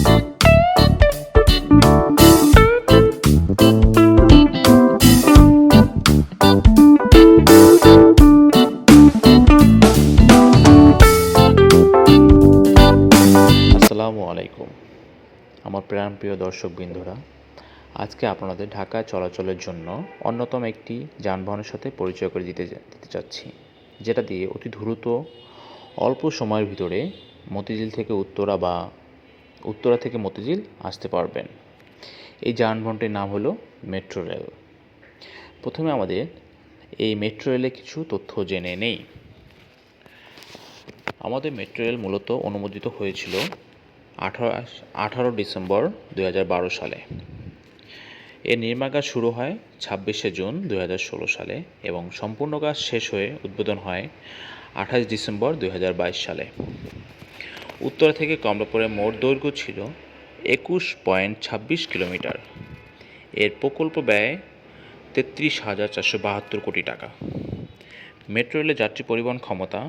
আসসালামু আলাইকুম আমার প্রাণপ্রিয় দর্শকবৃন্দরা, আজকে আপনাদের ঢাকায় চলাচলের জন্য অন্যতম একটি যানবাহনের সাথে পরিচয় করে দিতে চাচ্ছি, যেটা দিয়ে অতি দ্রুত অল্প সময়ের ভিতরে মতিঝিল থেকে উত্তরা বা উত্তরা থেকে মতিঝিল আসতে পারবেন। এই যানবাহনটির নাম হলো মেট্রো রেল। প্রথমে আমাদের এই মেট্রো রেলে কিছু তথ্য জেনে নেই। আমাদের মেট্রো রেল মূলত অনুমোদিত হয়েছিল 18 ডিসেম্বর 2012 সালে। এর নির্মাণ কাজ শুরু হয় 26শে জুন 2016 সালে এবং সম্পূর্ণ কাজ শেষ হয়ে উদ্বোধন হয় 28 ডিসেম্বর 2022 সালে। উত্তরা থেকে কমলাপুরের মোট দৈর্ঘ্য ছিল 21.26 কিলোমিটার। এর প্রকল্প ব্যয় 33,472 কোটি টাকা। মেট্রো রেলের যাত্রী পরিবহন ক্ষমতা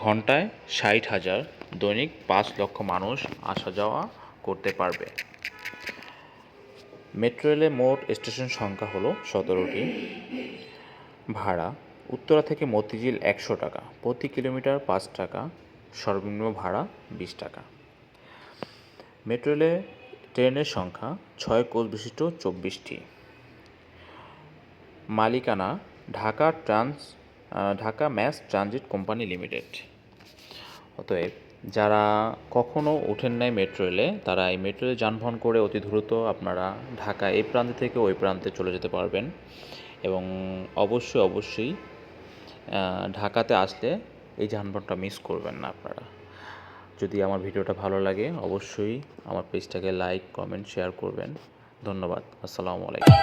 ঘন্টায় 60,000, দৈনিক 5 লক্ষ মানুষ আসা যাওয়া করতে পারবে। মেট্রো রেলের মোট স্টেশন সংখ্যা হলো 17টি। ভাড়া উত্তরা থেকে মতিঝিল 100 টাকা, প্রতি কিলোমিটার 5 টাকা, সর্বনিম্ন ভাড়া 20 টাকা। মেট্রো রেলে ট্রেনের সংখ্যা 6 কোচ বিশিষ্ট 24টি। মালিকানা Dhaka mass transit company limited. অতএব যারা কখনো ওঠেন নাই মেট্রো রেলে, তারা এই মেট্রো রেলে যানবাহন করে অতি দ্রুত আপনারা ঢাকা এই প্রান্ত থেকে ওই প্রান্তে চলে যেতে পারবেন। এবং অবশ্যই ঢাকাতে আসলে এই যানবাহনটা মিস করবেন না আপনারা। যদি আমার ভিডিওটা ভালো লাগে অবশ্যই আমার পেজটাকে লাইক, কমেন্ট, শেয়ার করবেন। ধন্যবাদ। আসসালামু আলাইকুম।